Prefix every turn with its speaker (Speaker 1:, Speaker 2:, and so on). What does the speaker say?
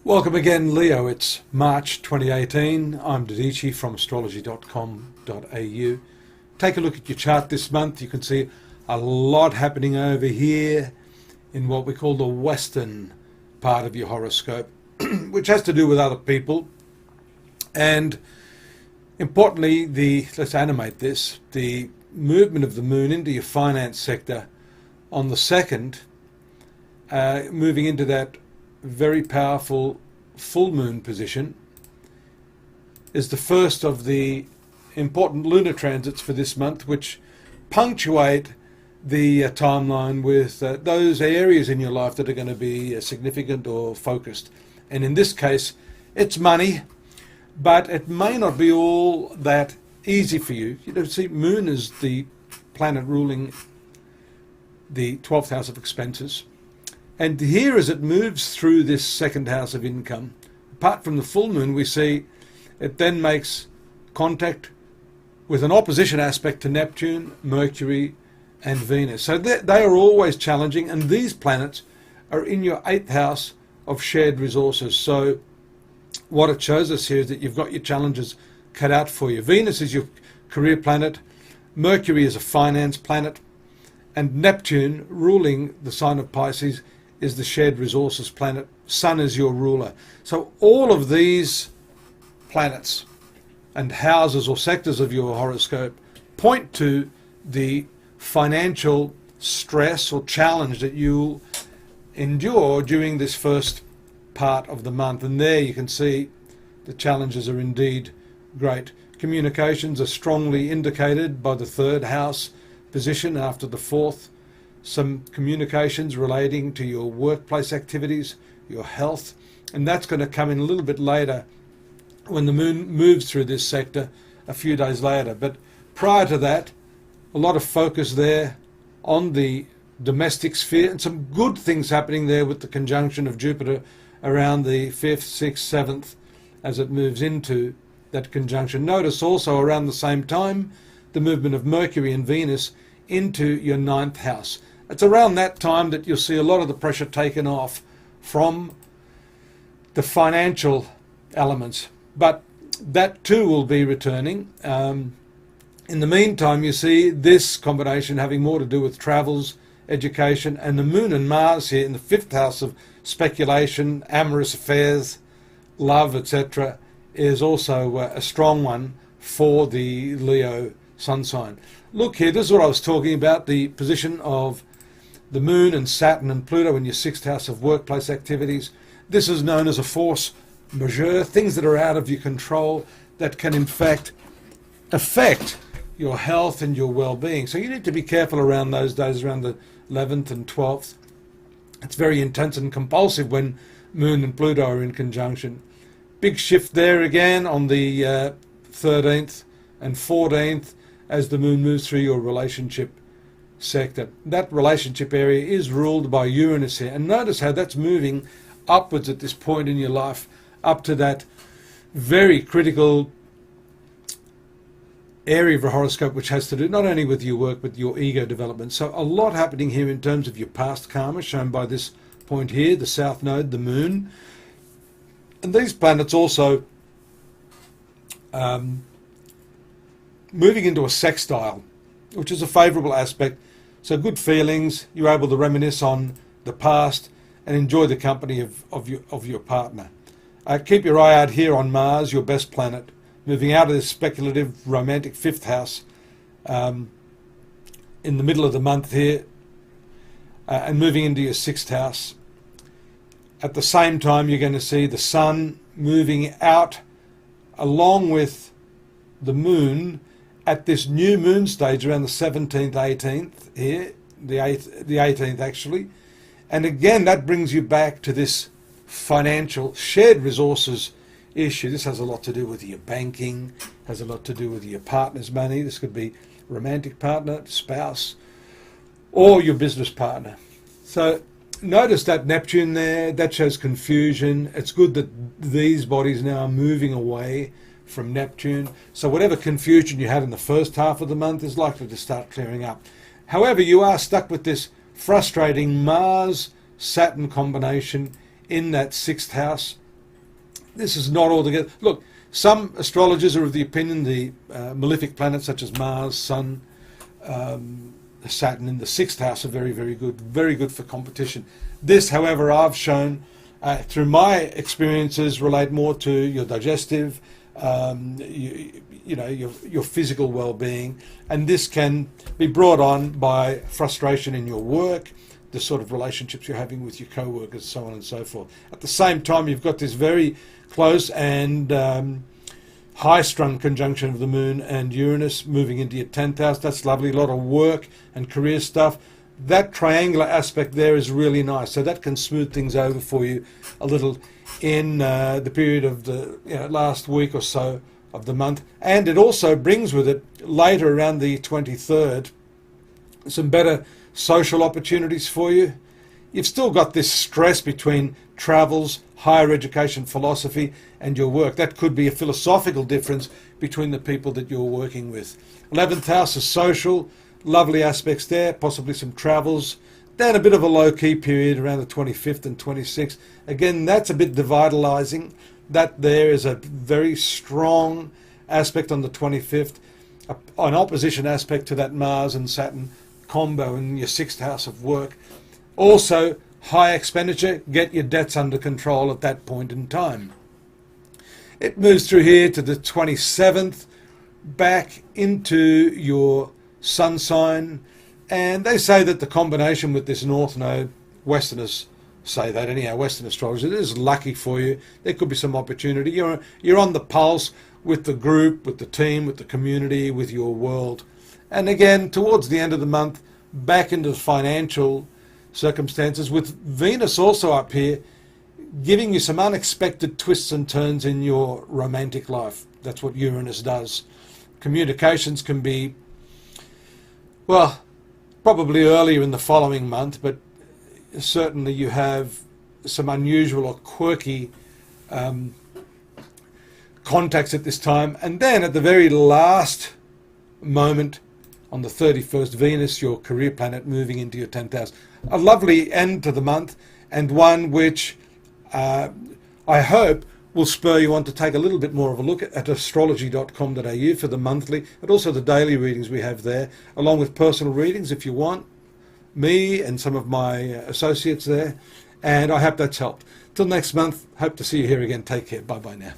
Speaker 1: Welcome again, Leo. It's March 2018. I'm Dadhichi from astrology.com.au. Take a look at your chart this month. You can see a lot happening over here in what we call the Western part of your horoscope, which has to do with other people. And importantly, let's animate this, the movement of the moon into your finance sector on the 2nd, moving into that very powerful full moon position, is the first of the important lunar transits for this month, which punctuate the timeline with those areas in your life that are going to be significant or focused. And in this case, it's money, but it may not be all that easy for you. You know, see, moon is the planet ruling the 12th house of expenses. And here, as it moves through this second house of income, apart from the full moon, we see it then makes contact with an opposition aspect to Neptune, Mercury, and Venus. So they are always challenging, and these planets are in your 8th house of shared resources. So what it shows us here is that you've got your challenges cut out for you. Venus is your career planet, Mercury is a finance planet, and Neptune, ruling the sign of Pisces, is the shared resources planet. Sun is your ruler. So all of these planets and houses or sectors of your horoscope point to the financial stress or challenge that you'll endure during this first part of the month. And there you can see the challenges are indeed great. Communications are strongly indicated by the 3rd house position after the 4th. Some communications relating to your workplace activities, your health, and that's going to come in a little bit later when the moon moves through this sector a few days later. But prior to that, a lot of focus there on the domestic sphere, and some good things happening there with the conjunction of Jupiter around the 5th, 6th, 7th as it moves into that conjunction. Notice also around the same time the movement of Mercury and Venus into your 9th house. It's around that time that you'll see a lot of the pressure taken off from the financial elements, but that too will be returning. In the meantime, you see this combination having more to do with travels, education, and the moon and Mars here in the 5th house of speculation, amorous affairs, love, etc., is also a strong one for the Leo sun sign. Look here, this is what I was talking about, the position of the moon and Saturn and Pluto in your 6th house of workplace activities. This is known as a force majeure, things that are out of your control that can in fact affect your health and your well-being. So you need to be careful around those days, around the 11th and 12th. It's very intense and compulsive when moon and Pluto are in conjunction. Big shift there again on the 13th and 14th as the moon moves through your relationship sector. That relationship area is ruled by Uranus here, and notice how that's moving upwards at this point in your life, up to that very critical area of a horoscope which has to do not only with your work but your ego development. So a lot happening here in terms of your past karma, shown by this point here, the south node, the moon. And these planets also moving into a sextile, which is a favourable aspect. So good feelings, you're able to reminisce on the past and enjoy the company of your partner. Keep your eye out here on Mars, your best planet, moving out of this speculative romantic 5th house in the middle of the month here, and moving into your 6th house. At the same time, you're going to see the sun moving out along with the moon at this new moon stage around the 17th, 18th here, the 18th actually. And again, that brings you back to this financial shared resources issue. This has a lot to do with your banking, has a lot to do with your partner's money. This could be romantic partner, spouse, or your business partner. So notice that Neptune there, that shows confusion. It's good that these bodies now are moving away from Neptune. So whatever confusion you had in the first half of the month is likely to start clearing up. However, you are stuck with this frustrating Mars-Saturn combination in that 6th house this is not altogether... Look, some astrologers are of the opinion the malefic planets such as Mars, Sun, Saturn in the 6th house are very, very good for competition. This, however, I've shown through my experiences relate more to your digestive, your physical well-being, and this can be brought on by frustration in your work, the sort of relationships you're having with your co-workers, so on and so forth. At the same time, you've got this very close and high-strung conjunction of the Moon and Uranus moving into your 10th house. That's lovely. A lot of work and career stuff. That triangular aspect there is really nice. So that can smooth things over for you a little in the period of the last week or so of the month. And it also brings with it, later around the 23rd, some better social opportunities for you. You've still got this stress between travels, higher education, philosophy, and your work. That could be a philosophical difference between the people that you're working with. 11th house is social, lovely aspects there, possibly some travels. Then a bit of a low-key period around the 25th and 26th. Again, that's a bit devitalizing. That there is a very strong aspect on the 25th, an opposition aspect to that Mars and Saturn combo in your 6th house of work. Also, high expenditure, get your debts under control at that point in time. It moves through here to the 27th, back into your sun sign, and they say that the combination with this North Node, Westerners say that anyhow, Western astrology, it is lucky for you. There could be some opportunity. You're on the pulse with the group, with the team, with the community, with your world. And again, towards the end of the month, back into financial circumstances, with Venus also up here, giving you some unexpected twists and turns in your romantic life. That's what Uranus does. Communications can be, well, probably earlier in the following month, but certainly you have some unusual or quirky contacts at this time. And then at the very last moment, on the 31st, Venus, your career planet, moving into your 10th house. A lovely end to the month, and one which I hope will spur you on to take a little bit more of a look at astrology.com.au for the monthly, but also the daily readings we have there, along with personal readings if you want, me and some of my associates there. And I hope that's helped. Till next month, hope to see you here again. Take care. Bye-bye now.